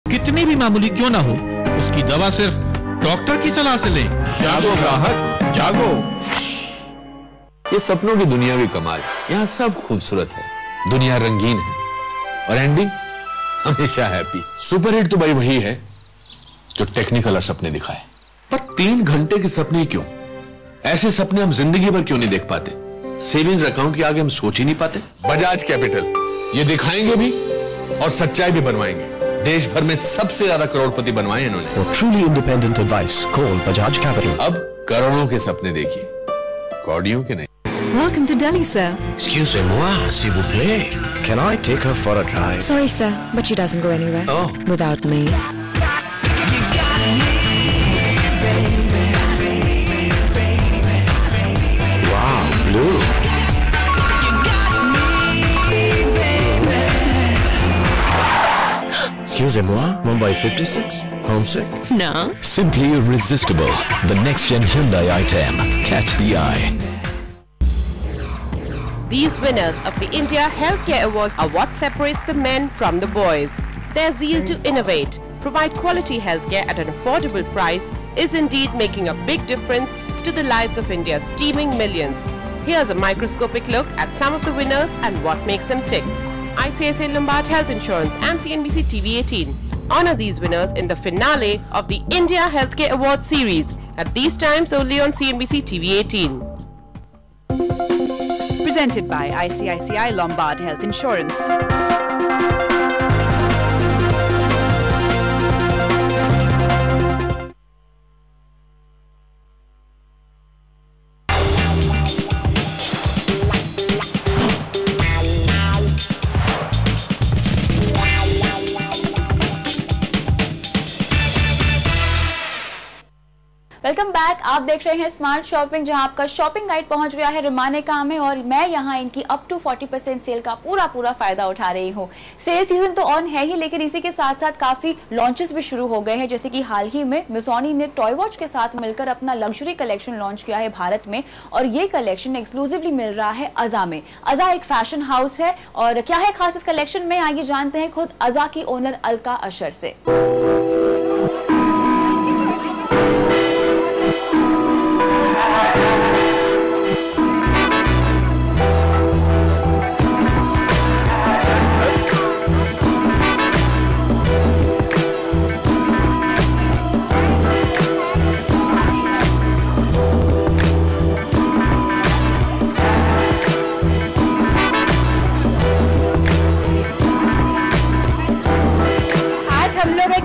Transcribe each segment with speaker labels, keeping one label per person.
Speaker 1: कितनी भी मामूली क्यों ना हो, उसकी दवा सिर्फ डॉक्टर की सलाह से लें। जागो ग्राहक जागो।
Speaker 2: ये सपनों की दुनिया भी कमाल, यहाँ सब खूबसूरत है, दुनिया रंगीन है और एंडिंग हमेशा हैप्पी। सुपरहिट तो भाई वही है जो टेक्निकल सपने दिखाए, पर 3 घंटे के सपने क्यों? ऐसे सपने हम जिंदगी भर क्यों नहीं देख पाते? सेविंग्स अकाउंट के आगे हम सोच ही नहीं पाते। बजाज कैपिटल ये दिखाएंगे भी और सच्चाई भी बनवाएंगे। देश भर में सबसे ज्यादा करोड़पति बनवाए इन्होंने।
Speaker 3: For truly independent advice, call Bajaj Capital.
Speaker 2: अब करोड़ों के सपने देखिए, कौड़ियों के नहीं।
Speaker 4: Welcome to Delhi, sir.
Speaker 5: Excusez-moi, s'il vous plaît.
Speaker 3: Can I take her for a drive?
Speaker 4: Sorry, sir, but she doesn't go anywhere without me.
Speaker 3: Wow, blue. Excusez-moi, Mumbai 56, homesick?
Speaker 4: No.
Speaker 3: Simply irresistible. The next-gen Hyundai i10. Catch the eye.
Speaker 6: These winners of the India Healthcare Awards are what separates the men from the boys. Their zeal to innovate, provide quality healthcare at an affordable price is indeed making a big difference to the lives of India's teeming millions. Here's a microscopic look at some of the winners and what makes them tick. ICICI Lombard Health Insurance and CNBC TV 18 honor these winners in the finale of the India Healthcare Awards series, at these times only on CNBC TV 18.
Speaker 7: Presented by ICICI Lombard Health Insurance.
Speaker 8: Welcome back. आप देख रहे हैं smart shopping, जहां आपका shopping guide पहुंच गया है रिमानेका में और मैं यहां इनकी अप टू 40% सेल का पूरा फायदा उठा रही हूं। सेल सीजन तो ऑन है ही, लेकिन इसी के साथ साथ काफी लॉन्चेस भी शुरू हो गए हैं। जैसे कि हाल ही में मिसोनी ने टॉय वॉच के साथ मिलकर अपना लग्जरी कलेक्शन लॉन्च किया है भारत में, और ये कलेक्शन एक्सक्लूसिवली मिल रहा है अजा में। अजा एक फैशन हाउस है, और क्या है खास इस कलेक्शन में, आइए जानते हैं खुद अजा की ओनर अलका अशर से।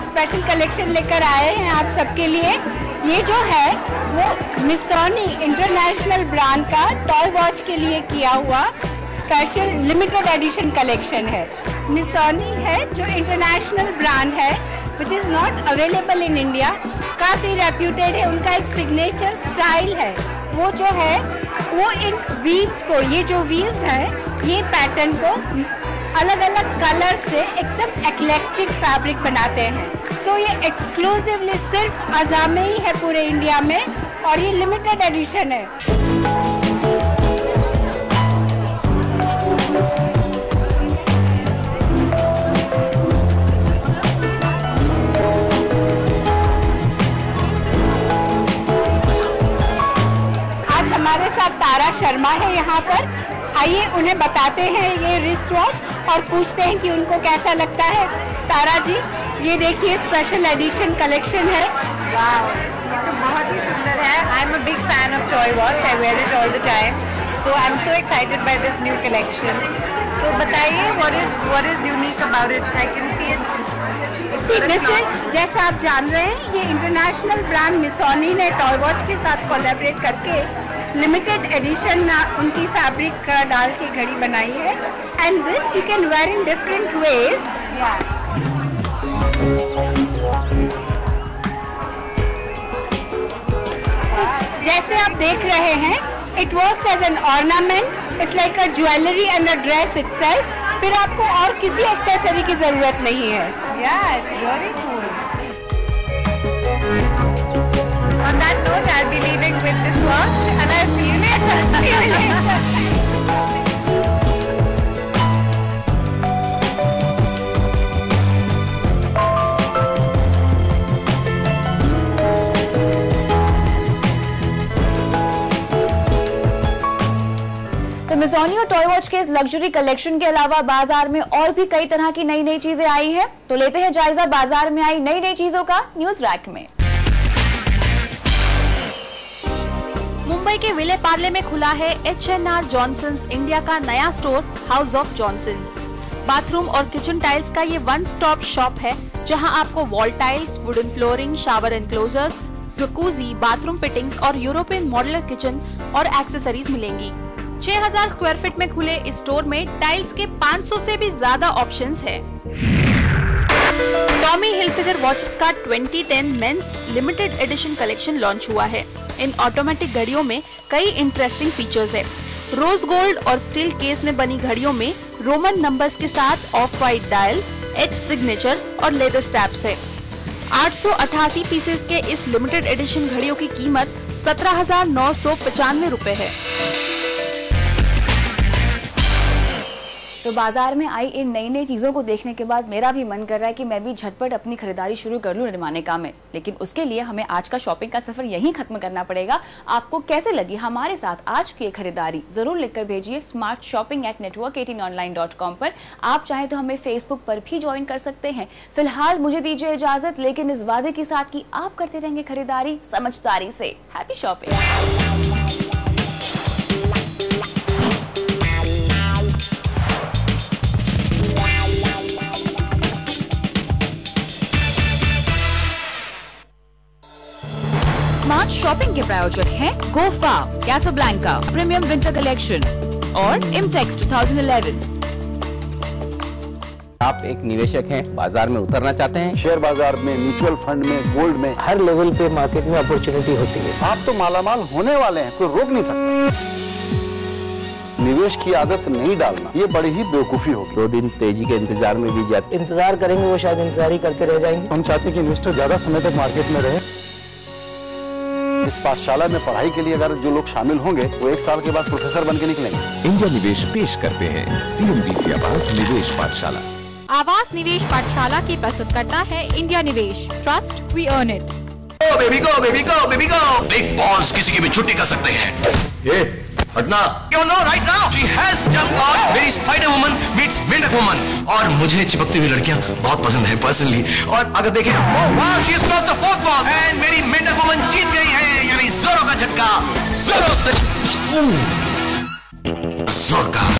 Speaker 9: स्पेशल कलेक्शन लेकर आए हैं आप सबके लिए। ये जो है वो मिसोनी इंटरनेशनल ब्रांड का टॉय वॉच के लिए किया हुआ स्पेशल लिमिटेड एडिशन कलेक्शन है। मिसोनी है जो इंटरनेशनल ब्रांड है, which is not available in India. काफ़ी रेप्यूटेड है, उनका एक सिग्नेचर स्टाइल है। वो जो है वो इन व्हील्स को, ये जो व्हील्स हैं, ये पैटर्न को अलग अलग कलर से एकदम एक्लेक्टिक फैब्रिक बनाते हैं। सो ये एक्सक्लूसिवली सिर्फ अजा में ही है पूरे इंडिया में, और ये लिमिटेड एडिशन है। आज हमारे साथ तारा शर्मा है यहाँ पर। आइए उन्हें बताते हैं ये रिस्ट वॉच और पूछते हैं कि उनको कैसा लगता है। तारा जी, ये देखिए स्पेशल एडिशन कलेक्शन है।
Speaker 10: वाओ, ये तो बहुत ही सुंदर है। I am a big fan of toy watch, I wear it all the time, so I am so excited by this new collection. तो बताइए what is unique about it? I can see it.
Speaker 9: See this is, जैसा आप जान रहे हैं, ये international brand Missoni ने toy watch के साथ कोलैबोरेट करके लिमिटेड एडिशन उनकी फैब्रिक डाल के घड़ी बनाई है। And this you can wear in different ways. जैसे आप देख रहे हैं, it works as an ornament, it's like a jewellery and a dress itself. फिर आपको और किसी एक्सेसरी की जरूरत नहीं है।
Speaker 10: It's very cool. On that note, I'll be leaving with this watch, and I'll see you later.
Speaker 8: Missoni और toy watch के इस लग्जरी कलेक्शन के अलावा बाजार में और भी कई तरह की नई नई चीजें आई हैं। तो लेते हैं जायजा बाजार में आई नई नई चीजों का न्यूज रैक में।
Speaker 11: मुंबई के विले पार्ले में खुला है H&R जॉनसन्स इंडिया का नया store house of Johnson's. Bathroom और किचन टाइल्स का ये वन स्टॉप शॉप है, जहां आपको wall tiles, wooden flooring, shower enclosures, jacuzzi, bathroom fittings और यूरोपियन मॉड्यूलर किचन और एक्सेसरीज मिलेंगी। 6000 स्क्वायर फीट में खुले इस स्टोर में टाइल्स के 500 से भी ज्यादा ऑप्शंस है। टॉमी हिलफिगर वॉचेस का 2010 men's limited edition collection launch हुआ है। इन ऑटोमेटिक घड़ियों में कई इंटरेस्टिंग फीचर्स है। रोज गोल्ड और स्टील केस में बनी घड़ियों में रोमन नंबर्स के साथ of white dial, H signature और लेदर स्ट्रैप्स है। 888 पीसेस के इस लिमिटेड एडिशन घड़ियों की कीमत 17,995 रुपए है।
Speaker 8: तो बाजार में आई इन नई नई चीजों को देखने के बाद मेरा भी मन कर रहा है कि मैं भी झटपट अपनी खरीदारी शुरू कर लूं रिमानिका में। लेकिन उसके लिए हमें आज का शॉपिंग का सफर यहीं खत्म करना पड़ेगा। आपको कैसे लगी हमारे साथ आज की खरीदारी, जरूर लिखकर भेजिए smartshopping@network18online.com पर। आप चाहें तो हमें फेसबुक पर भी ज्वाइन कर सकते हैं। फिलहाल मुझे दीजिए इजाजत, लेकिन इस वादे के साथ कि आप करते रहेंगे खरीदारी समझदारी से। Happy shopping. स्मार्ट शॉपिंग के प्रायोजक हैं गोफा, कैसाब्लैंका, प्रीमियम विंटर कलेक्शन और इमटेक्स 2011।
Speaker 12: आप एक निवेशक हैं, बाजार में उतरना चाहते हैं,
Speaker 13: शेयर बाजार में, म्यूचुअल फंड में, गोल्ड में,
Speaker 14: हर लेवल पे मार्केट में अपॉर्चुनिटी होती है।
Speaker 13: आप तो मालामाल होने वाले हैं, कोई रोक नहीं सकता। निवेश की आदत नहीं डालना, ये बड़ी ही बेवकूफी होगी।
Speaker 12: 2 दिन तेजी के इंतजार में भी जाते,
Speaker 14: इंतजार करेंगे वो शायद इंतजार ही करते रह जाएंगे।
Speaker 13: हम चाहते हैं कि इन्वेस्टर ज्यादा समय तक मार्केट में रहे। इस पाठशाला में पढ़ाई के लिए अगर जो लोग शामिल होंगे वो 1 साल के बाद प्रोफेसर बन के निकलेंगे।
Speaker 3: इंडिया निवेश पेश करते हैं CNBC आवास निवेश पाठशाला।
Speaker 11: आवास निवेश पाठशाला की प्रस्तुत करता है इंडिया निवेश। Trust we earn it.
Speaker 5: Go baby go, baby go, baby go. Big boss किसी की भी छुट्टी कर सकते हैं। ये हटना। You know right now she has jumped on मेरी स्पाइडर वुमन मीट्स मेंढक वुमन, और मुझे चिपकती हुई लड़कियां बहुत पसंद है पर्सनली। और अगर देखें, wow she has crossed the fourth wall and मेरी मेंढक वुमन जीत गई है, यानी जोरों का झटका, जोरों से जोर का।